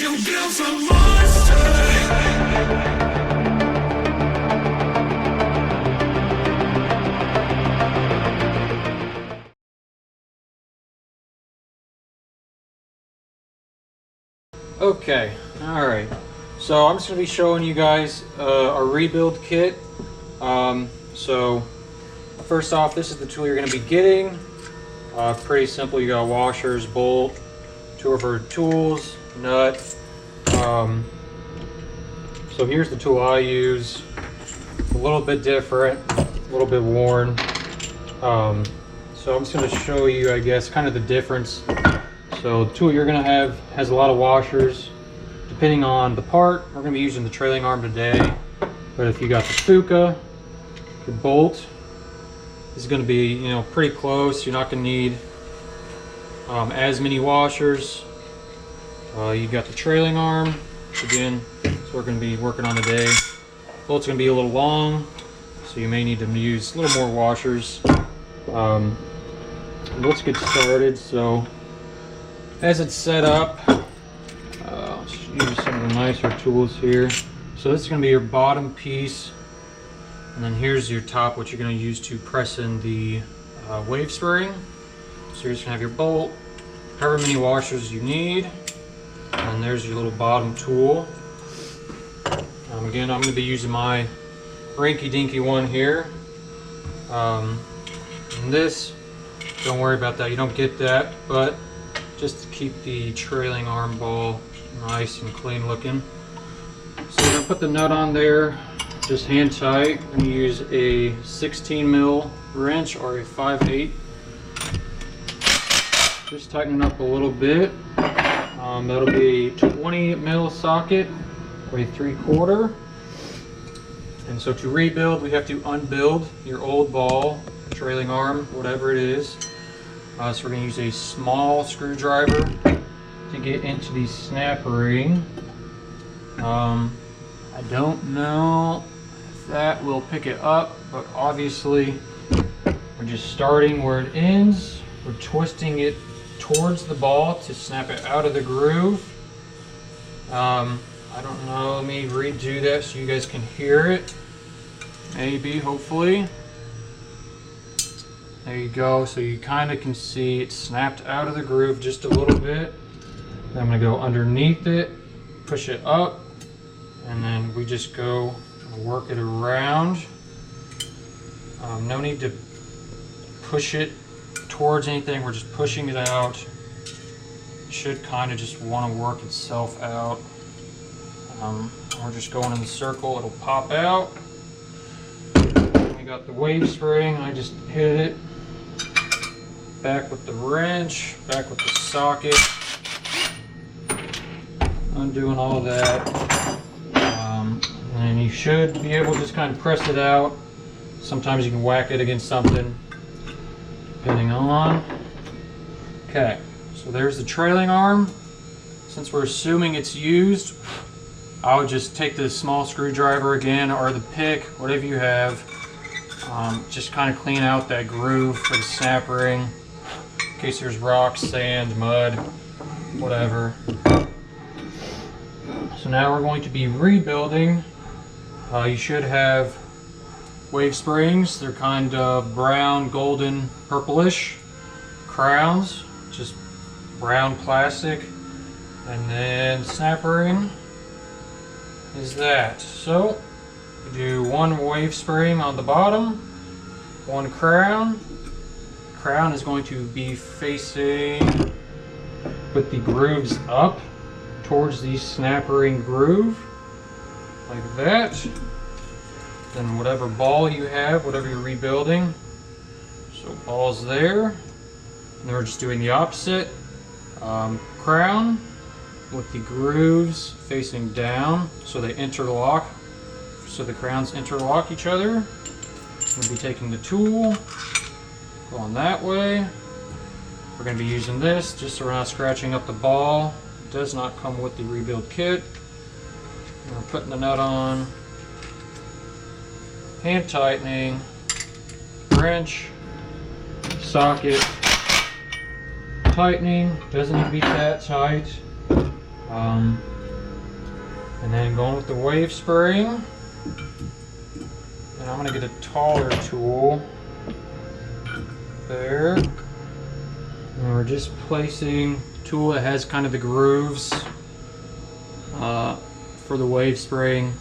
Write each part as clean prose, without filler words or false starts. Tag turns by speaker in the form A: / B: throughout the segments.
A: you built a monster.
B: Okay, alright, so I'm just going to be showing you guys our rebuild kit. So first off, this is the tool you're going to be getting. Pretty simple. You got washers, bolt, two of our tools, nut. So here's the tool I use. A little bit different, a little bit worn. So I'm just going to show you, I guess, kind of the difference. So the tool you're going to have has a lot of washers. Depending on the part, we're going to be using the trailing arm today. But if you got the Fuka, the bolt is going to be, you know, pretty close. You're not going to need as many washers. You got the trailing arm. Again, that's what we're going to be working on today. Bolt's going to be a little long, so you may need to use a little more washers. Let's get started. So as it's set up, let's use some of the nicer tools here. So this is going to be your bottom piece, and then here's your top, what you're going to use to press in the wave spring. So you're just going to have your bolt, however many washers you need, and there's your little bottom tool. Again, I'm going to be using my rinky-dinky one here. And this, don't worry about that, you don't get that, but just to keep the trailing arm ball nice and clean looking. So we're going to put the nut on there, just hand tight. I'm going to use a 16 mil wrench or a 5/8. Just tighten it up a little bit. That'll be a 20 mil socket or a 3/4. And so to rebuild, we have to unbuild your old ball, trailing arm, whatever it is. So we're going to use a small screwdriver to get into the snap ring. I don't know if that will pick it up, but obviously we're just starting where it ends. We're twisting it towards the ball to snap it out of the groove. I don't know, let me redo that so you guys can hear it. Maybe, hopefully. There you go, so you kind of can see it snapped out of the groove just a little bit. Then I'm going to go underneath it, push it up, and then we just go work it around. No need to push it towards anything, we're just pushing it out. It should kind of just want to work itself out. We're just going in the circle, it'll pop out. We got the wave spring, I just hit it. Back with the wrench, back with the socket. Undoing all that. And you should be able to just kind of press it out. Sometimes you can whack it against something, depending on. Okay, so there's the trailing arm. Since we're assuming it's used, I would just take the small screwdriver again, or the pick, whatever you have. Just kind of clean out that groove for the snap ring, in case there's rocks, sand, mud, whatever. So now we're going to be rebuilding. You should have wave springs. They're kind of brown, golden, purplish crowns, just brown plastic. And then snap ring is that. So we do one wave spring on the bottom, one crown. Crown is going to be facing with the grooves up towards the snap ring groove, like that. Then whatever ball you have, whatever you're rebuilding, so ball's there. And then we're just doing the opposite. Crown with the grooves facing down, so they interlock, so the crowns interlock each other. We'll be taking the tool, going that way. We're going to be using this just so we're not scratching up the ball. It does not come with the rebuild kit. And we're putting the nut on, hand tightening, wrench, socket, tightening. Doesn't need to be that tight. And then going with the wave spring. And I'm going to get a taller tool. There. And we're just placing a tool that has kind of the grooves for the wave spraying,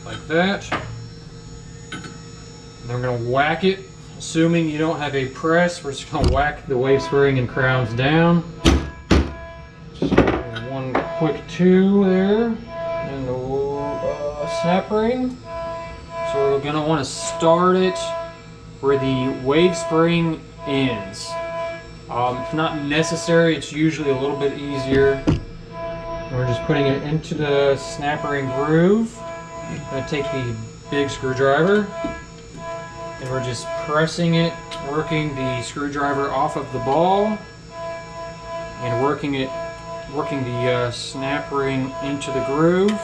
B: like that. And then we're going to whack it. Assuming you don't have a press, we're just going to whack the wave spraying and crowns down. Just one quick two there, and the snap ring. So we're going to want to start it where the wave spring ends. If not necessary, it's usually a little bit easier. And we're just putting it into the snap ring groove. I'm going to take the big screwdriver, and we're just pressing it, working the screwdriver off of the ball, and working the snap ring into the groove.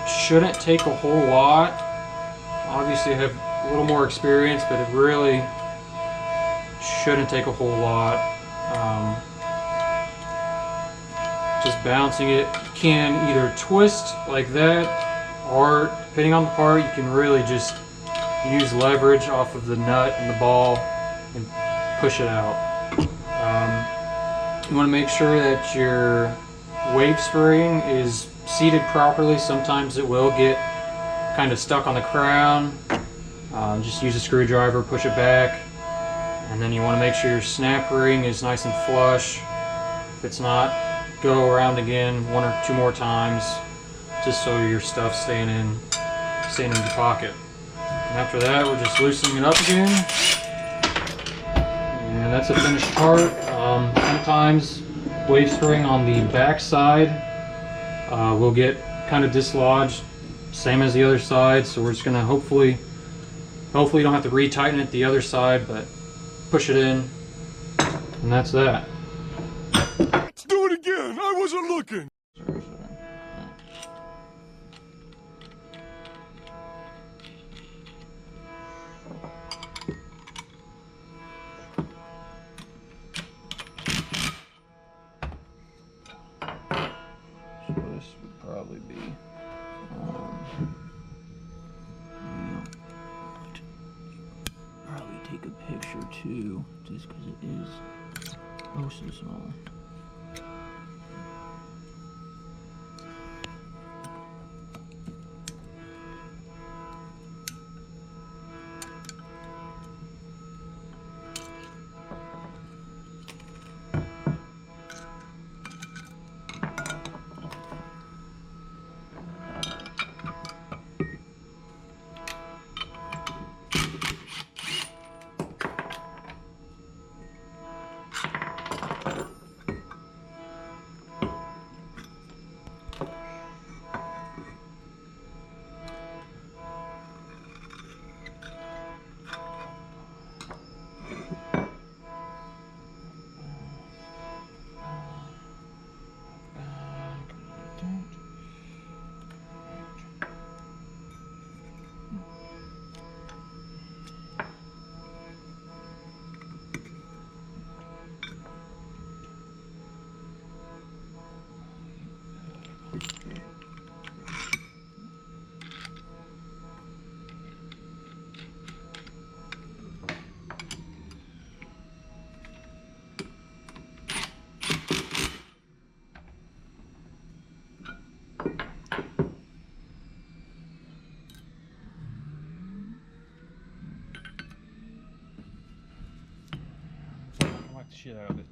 B: Shouldn't take a whole lot. Obviously I have a little more experience, but it really shouldn't take a whole lot. Just bouncing it. You can either twist like that, or depending on the part, you can really just use leverage off of the nut and the ball and push it out. You want to make sure that your wave spring is seated properly. Sometimes it will get kind of stuck on the crown. Just use a screwdriver, push it back, and then you want to make sure your snap ring is nice and flush. If it's not, go around again 1 or 2 more times, just so your stuff's staying in the pocket. And after that, we're just loosening it up again, and that's a finished part. Sometimes wave spring on the back side will get kind of dislodged, same as the other side. So we're just gonna hopefully you don't have to retighten it the other side, but push it in, and that's that.
A: Do it again. I wasn't looking.
B: So this would probably be probably take a picture too, just because it is oh so small. Shit out of it.